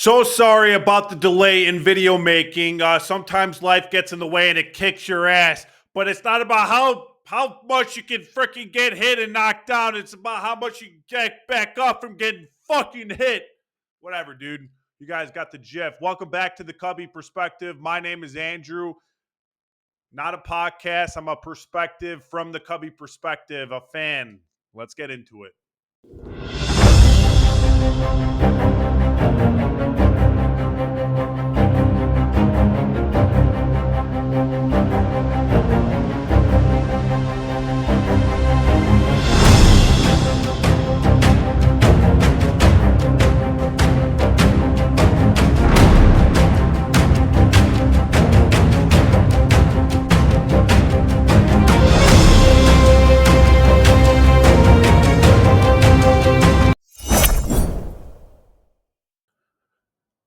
So sorry about the delay in video making. Sometimes life gets in the way and it kicks your ass. But it's not about how much you can freaking get hit and knocked down. It's about how much you can get back up from getting fucking hit. Whatever, dude. You guys got the gif. Welcome back to the Cubby Perspective. My name is Andrew. Not a podcast. I'm a perspective from the Cubby Perspective, a fan. Let's get into it.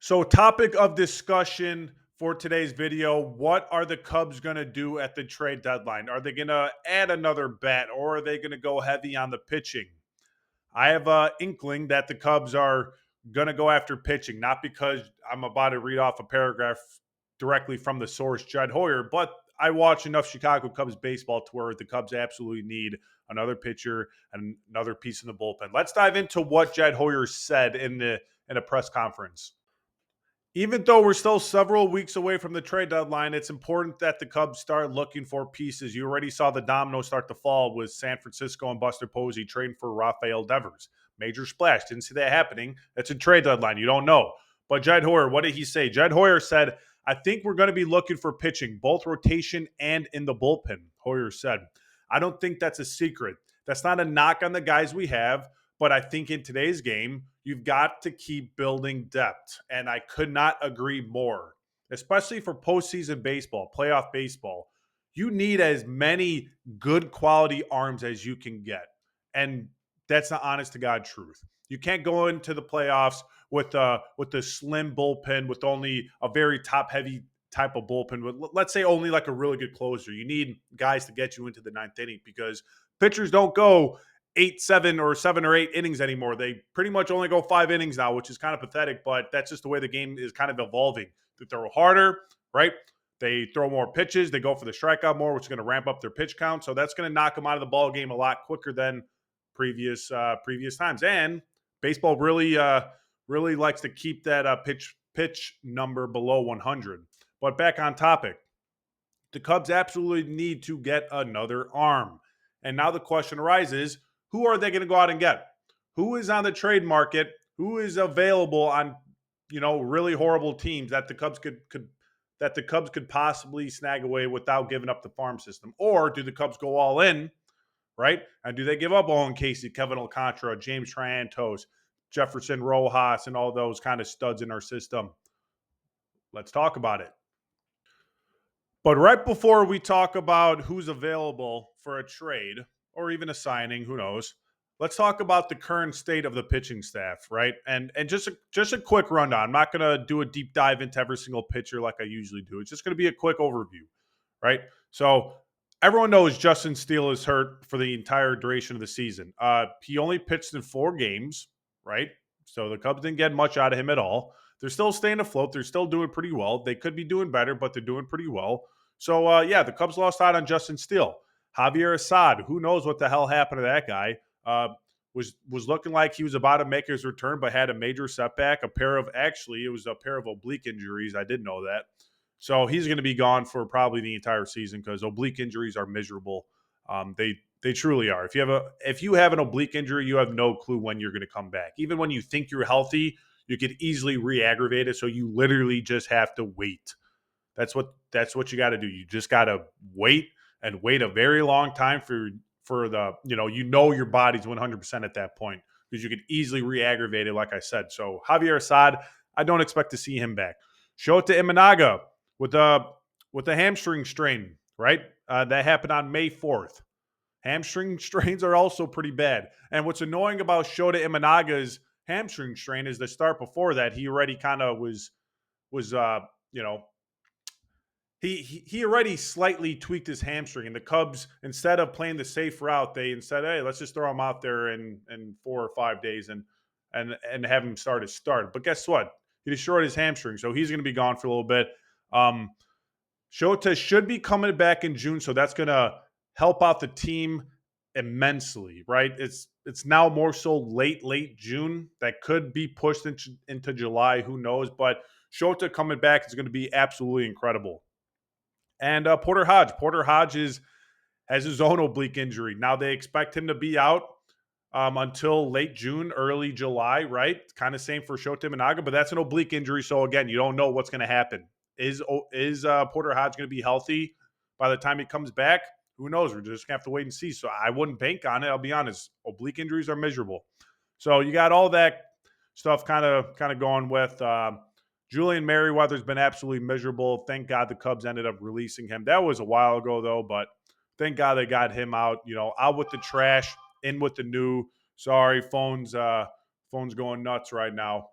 So, topic of discussion for today's video: what are the Cubs going to do at the trade deadline? Are they going to add another bat, or are they going to go heavy on the pitching? I have an inkling that the Cubs are going to go after pitching, not because I'm about to read off a paragraph directly from the source, Jed Hoyer, but I watch enough Chicago Cubs baseball to where the Cubs absolutely need another pitcher and another piece in the bullpen. Let's dive into what Jed Hoyer said in a press conference. Even though we're still several weeks away from the trade deadline, it's important that the Cubs start looking for pieces. You already saw the dominoes start to fall with San Francisco and Buster Posey trading for Rafael Devers. Major splash. Didn't see that happening. It's a trade deadline. You don't know. But Jed Hoyer, what did he say? Jed Hoyer said, I think we're going to be looking for pitching, both rotation and in the bullpen, Hoyer said. I don't think that's a secret. That's not a knock on the guys we have. But I think in today's game, you've got to keep building depth. And I could not agree more, especially for postseason baseball, playoff baseball. You need as many good quality arms as you can get. And that's the honest to God truth. You can't go into the playoffs with a slim bullpen with only a very top heavy type of bullpen. With, let's say only like a really good closer. You need guys to get you into the ninth inning because pitchers don't go 7 or 8 innings anymore. They pretty much only go 5 innings now, which is kind of pathetic, but that's just the way the game is kind of evolving. They throw harder, right? They throw more pitches. They go for the strikeout more, which is going to ramp up their pitch count. So that's going to knock them out of the ball game a lot quicker than previous times. And baseball really likes to keep that pitch number below 100. But back on topic, the Cubs absolutely need to get another arm. And now the question arises, who are they going to go out and get? Who is on the trade market? Who is available on, really horrible teams that the Cubs could possibly snag away without giving up the farm system? Or do the Cubs go all in, right? And do they give up Owen Casey, Kevin Alcantara, James Triantos, Jefferson Rojas, and all those kind of studs in our system? Let's talk about it. But right before we talk about who's available for a trade or even a signing, who knows, let's talk about the current state of the pitching staff, right? And just a quick rundown. I'm not going to do a deep dive into every single pitcher like I usually do. It's just going to be a quick overview, right? So everyone knows Justin Steele is hurt for the entire duration of the season. He only pitched in 4 games, right? So the Cubs didn't get much out of him at all. They're still staying afloat. They're still doing pretty well. They could be doing better, but they're doing pretty well. So, the Cubs lost out on Justin Steele. Javier Assad, who knows what the hell happened to that guy, was looking like he was about to make his return, but had a major setback. It was a pair of oblique injuries. I didn't know that. So he's going to be gone for probably the entire season because oblique injuries are miserable. They truly are. If you have an oblique injury, you have no clue when you're going to come back. Even when you think you're healthy, you could easily re-aggravate it. So you literally just have to wait. That's what you got to do. You just got to wait and wait a very long time for the, your body's 100% at that point because you could easily re-aggravate it, like I said. So Javier Assad, I don't expect to see him back. Shota Imanaga with a hamstring strain, right? That happened on May 4th. Hamstring strains are also pretty bad. And what's annoying about Shota Imanaga's hamstring strain is the start before that, he already kind of was he already slightly tweaked his hamstring, and the Cubs, instead of playing the safe route, they instead, hey, let's just throw him out there in 4 or 5 days and have him start. But guess what? He destroyed his hamstring, so he's going to be gone for a little bit. Um, Shota should be coming back in June, so that's going to help out the team immensely, right? It's now more so late June. That could be pushed into July. Who knows? But Shota coming back is going to be absolutely incredible. And Porter Hodge has his own oblique injury. Now they expect him to be out until late June, early July, right? Kind of same for Shota Imanaga, but that's an oblique injury. So again, you don't know what's going to happen. Is Porter Hodge going to be healthy by the time he comes back? Who knows? We're just going to have to wait and see. So I wouldn't bank on it. I'll be honest. Oblique injuries are miserable. So you got all that stuff kind of going with Julian Merriweather's been absolutely miserable. Thank God the Cubs ended up releasing him. That was a while ago though, but thank God they got him out. Out with the trash, in with the new. Sorry, phone's going nuts right now.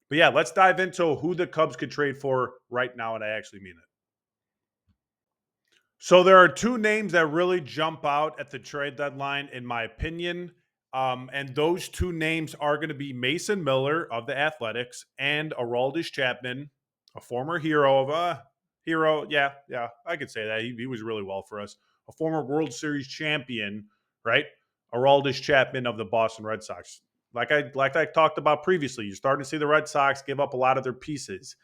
But yeah, let's dive into who the Cubs could trade for right now, and I actually mean it. So there are two names that really jump out at the trade deadline, in my opinion. And those two names are going to be Mason Miller of the Athletics and Aroldis Chapman, a former hero of hero. Yeah, I could say that. He was really well for us. A former World Series champion, right? Aroldis Chapman of the Boston Red Sox. Like I talked about previously, you're starting to see the Red Sox give up a lot of their pieces.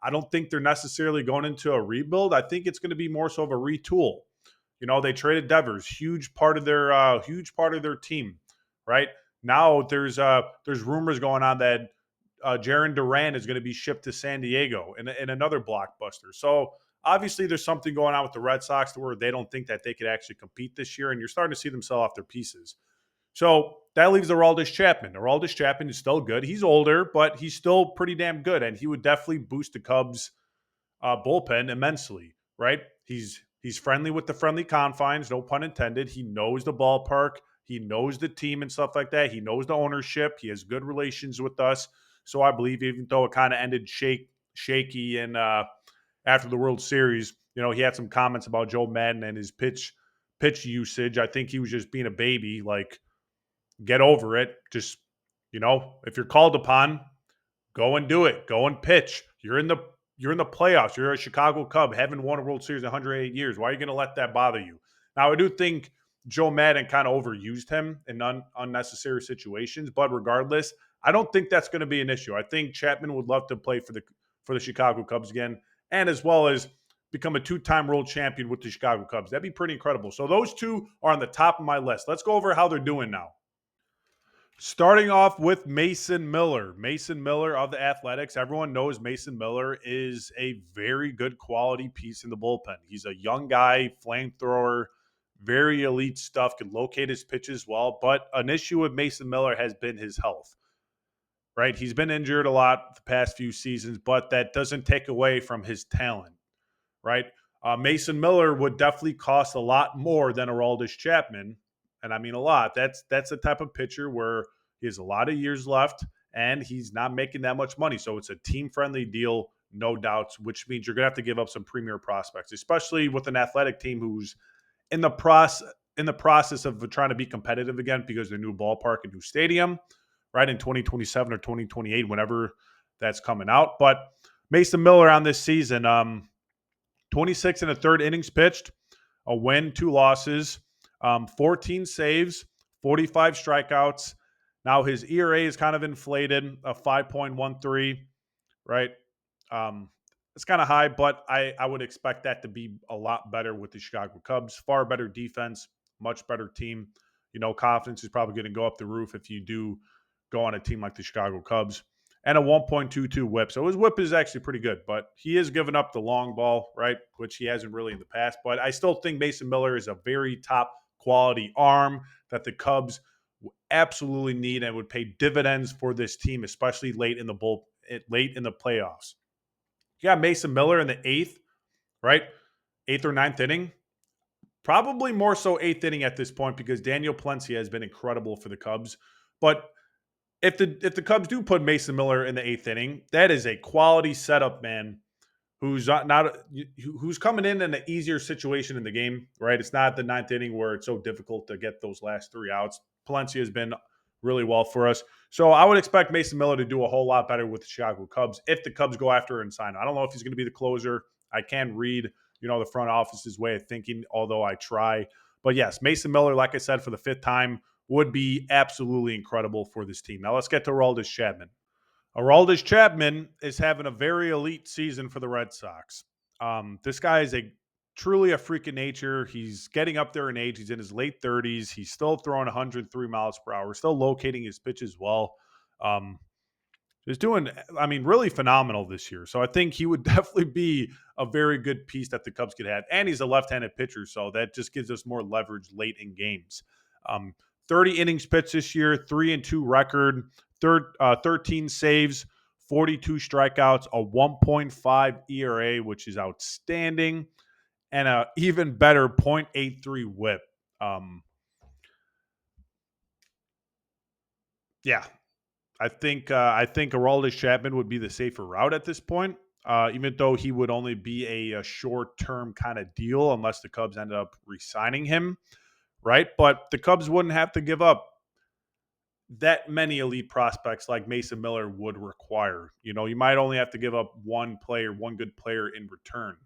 I don't think they're necessarily going into a rebuild. I think it's going to be more so of a retool. They traded Devers, huge part of their team, right? Now there's rumors going on that Jaron Duran is going to be shipped to San Diego in another blockbuster. So obviously there's something going on with the Red Sox to where they don't think that they could actually compete this year, and you're starting to see them sell off their pieces. So that leaves Aroldis Chapman. Aroldis Chapman is still good. He's older, but he's still pretty damn good, and he would definitely boost the Cubs' bullpen immensely. Right? He's friendly with the friendly confines, no pun intended. He knows the ballpark. He knows the team and stuff like that. He knows the ownership. He has good relations with us. So I believe, even though it kind of ended shaky and after the World Series, he had some comments about Joe Madden and his pitch usage. I think he was just being a baby, like, get over it. Just, if you're called upon, go and do it. Go and pitch. You're in the playoffs. You're a Chicago Cub, haven't won a World Series in 108 years. Why are you going to let that bother you? Now, I do think Joe Madden kind of overused him in unnecessary situations, but regardless, I don't think that's going to be an issue. I think Chapman would love to play for the Chicago Cubs again, and as well as become a two-time world champion with the Chicago Cubs. That'd be pretty incredible. So those two are on the top of my list. Let's go over how they're doing now. Starting off with Mason Miller. Mason Miller of the Athletics. Everyone knows Mason Miller is a very good quality piece in the bullpen. He's a young guy, flamethrower, very elite stuff, can locate his pitches well. But an issue with Mason Miller has been his health, right? He's been injured a lot the past few seasons, but that doesn't take away from his talent, right? Mason Miller would definitely cost a lot more than Aroldis Chapman, and I mean a lot. That's the type of pitcher where he has a lot of years left, and he's not making that much money. So it's a team-friendly deal, no doubts, which means you're going to have to give up some premier prospects, especially with an athletic team who's in the process of trying to be competitive again because their new ballpark and new stadium, right, in 2027 or 2028, whenever that's coming out. But Mason Miller on this season, 26 and a third innings pitched, a win, 2 losses, 14 saves, 45 strikeouts. Now his ERA is kind of inflated, a 5.13, right? It's kind of high, but I would expect that to be a lot better with the Chicago Cubs. Far better defense, much better team. Confidence is probably going to go up the roof if you do go on a team like the Chicago Cubs. And a 1.22 whip. So his whip is actually pretty good, but he is giving up the long ball, right? Which he hasn't really in the past. But I still think Mason Miller is a very top quality arm that the Cubs absolutely need and would pay dividends for this team, especially late in the playoffs. You got Mason Miller in the eighth, right? Eighth or ninth inning. Probably more so eighth inning at this point because Daniel Palencia has been incredible for the Cubs. But if the Cubs do put Mason Miller in the eighth inning, that is a quality setup man who's who's coming in an easier situation in the game, right? It's not the ninth inning where it's so difficult to get those last 3 outs. Palencia has been really well for us. So I would expect Mason Miller to do a whole lot better with the Chicago Cubs if the Cubs go after and sign him. I don't know if he's going to be the closer. I can't read, the front office's way of thinking, although I try. But yes, Mason Miller, like I said, for the fifth time, would be absolutely incredible for this team. Now let's get to Aroldis Chapman. Aroldis Chapman is having a very elite season for the Red Sox. This guy is truly a freak of nature. He's getting up there in age. He's in his late 30s. He's still throwing 103 miles per hour, still locating his pitches well. Um, is doing, really phenomenal this year. So I think he would definitely be a very good piece that the Cubs could have. And he's a left-handed pitcher, so that just gives us more leverage late in games. 30 innings pitched this year, 3-2 record, 13 saves, 42 strikeouts, a 1.5 ERA, which is outstanding, and a even better .83 WHIP. Yeah, I think Aroldis Chapman would be the safer route at this point, even though he would only be a short-term kind of deal unless the Cubs ended up re-signing him, right? But the Cubs wouldn't have to give up that many elite prospects like Mason Miller would require. You might only have to give up one good player in return.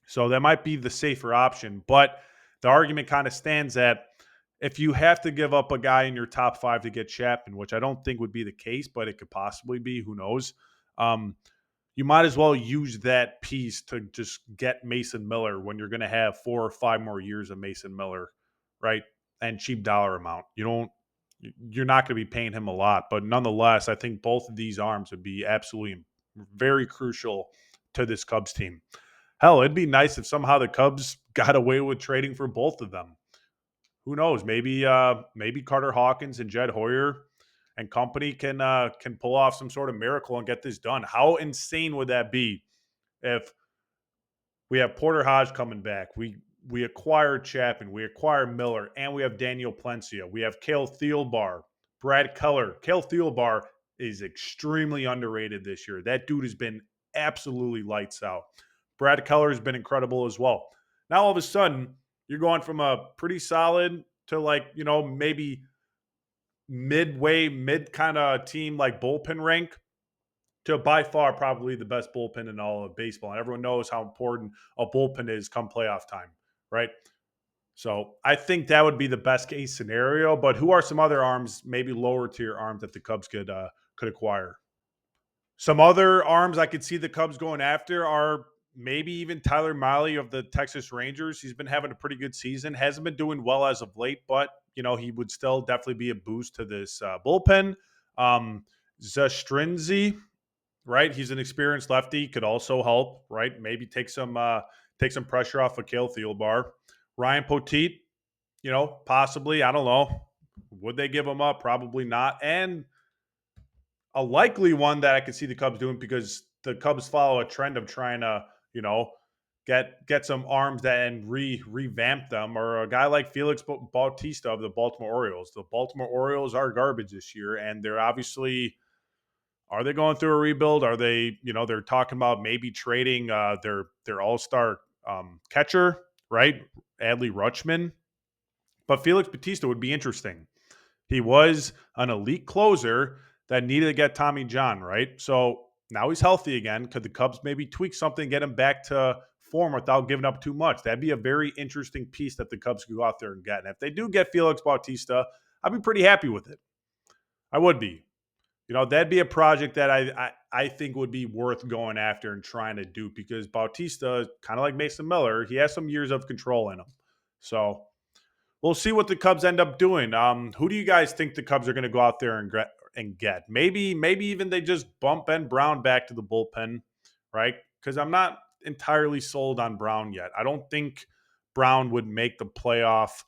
So that might be the safer option. But the argument kind of stands that if you have to give up a guy in your top five to get Chapman, which I don't think would be the case, but it could possibly be, who knows? You might as well use that piece to just get Mason Miller when you're going to have 4 or 5 more years of Mason Miller, right? And cheap dollar amount. You're not going to be paying him a lot, but nonetheless, I think both of these arms would be absolutely very crucial to this Cubs team. Hell, it'd be nice if somehow the Cubs got away with trading for both of them. Who knows? Maybe Carter Hawkins and Jed Hoyer and company can pull off some sort of miracle and get this done. How insane would that be if we have Porter Hodge coming back? We acquire Chapman, we acquire Miller, and we have Daniel Plencia. We have Cale Thielbar, Brad Keller. Cale Thielbar is extremely underrated this year. That dude has been absolutely lights out. Brad Keller has been incredible as well. Now all of a sudden, you're going from a pretty solid to maybe mid kind of team like bullpen rank to by far probably the best bullpen in all of baseball. And everyone knows how important a bullpen is come playoff time, right? So I think that would be the best case scenario. But who are some other arms, maybe lower tier arms that the Cubs could acquire? Some other arms I could see the Cubs going after are maybe even Tyler Mahle of the Texas Rangers. He's been having a pretty good season. Hasn't been doing well as of late, but he would still definitely be a boost to this bullpen. Zastrinzi, right? He's an experienced lefty, could also help, right? Maybe take some pressure off of Cale Thielbar. Ryan Poteet, possibly. I don't know. Would they give him up? Probably not. And a likely one that I could see the Cubs doing, because the Cubs follow a trend of trying to, get some arms that and revamp them, or a guy like Felix Bautista of the Baltimore Orioles. The Baltimore Orioles are garbage this year, and they're obviously, are they going through a rebuild? Are they, they're talking about maybe trading their all-star catcher, right? Adley Rutschman. But Felix Bautista would be interesting. He was an elite closer that needed to get Tommy John, right? So now he's healthy again. Could the Cubs maybe tweak something, get him back to form without giving up too much? That'd be a very interesting piece that the Cubs could go out there and get. And if they do get Felix Bautista, I'd be pretty happy with it. I would be. That'd be a project that I think would be worth going after and trying to do, because Bautista, kind of like Mason Miller, he has some years of control in him. So we'll see what the Cubs end up doing. Who do you guys think the Cubs are going to go out there and get? Maybe even they just bump Ben Brown back to the bullpen, right? Because I'm not entirely sold on Brown yet. I don't think Brown would make the playoff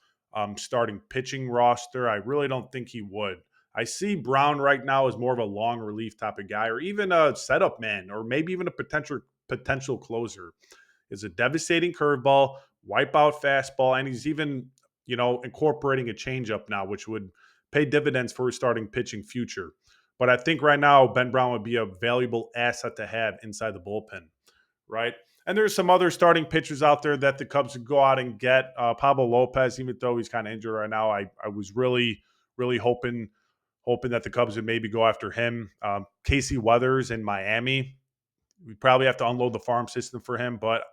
starting pitching roster. I really don't think he would. I see Brown right now as more of a long relief type of guy, or even a setup man, or maybe even a potential closer. It's a devastating curveball, wipeout fastball, and he's even incorporating a changeup now, which would pay dividends for his starting pitching future. But I think right now Ben Brown would be a valuable asset to have inside the bullpen, right? And there's some other starting pitchers out there that the Cubs could go out and get. Pablo Lopez, even though he's kind of injured right now, I was really, really hoping hoping that the Cubs would maybe go after him. Casey Weathers in Miami, we probably have to unload the farm system for him, but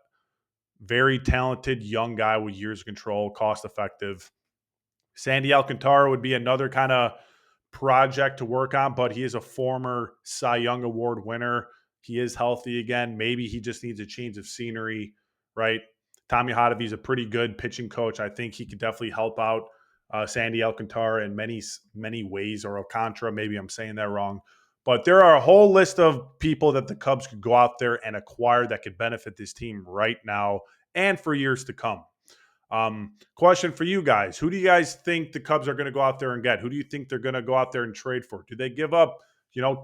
very talented young guy with years of control, cost effective. Sandy Alcantara would be another kind of project to work on, but he is a former Cy Young Award winner. He is healthy again. Maybe he just needs a change of scenery, right? Tommy Hotovy's a pretty good pitching coach. I think he could definitely help out Sandy Alcantara in many ways, or Alcantara. Maybe I'm saying that wrong. But there are a whole list of people that the Cubs could go out there and acquire that could benefit this team right now and for years to come. Question for you guys. Who do you guys think the Cubs are going to go out there and get? Who do you think they're going to go out there and trade for? Do they give up,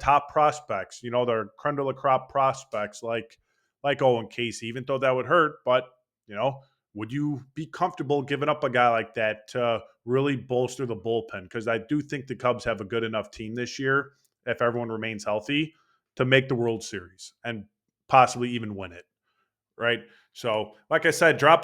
top prospects, their creme de la crop prospects like Owen Casey, even though that would hurt, but, would you be comfortable giving up a guy like that to really bolster the bullpen? Because I do think the Cubs have a good enough team this year, if everyone remains healthy, to make the World Series and possibly even win it. Right. So, like I said, drop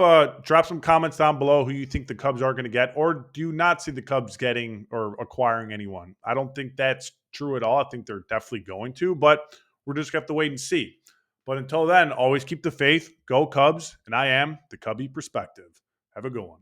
some comments down below who you think the Cubs are going to get, or do you not see the Cubs getting or acquiring anyone? I don't think that's true at all. I think they're definitely going to, but we're just going to have to wait and see. But until then, always keep the faith. Go Cubs. And I am the Cubby Perspective. Have a good one.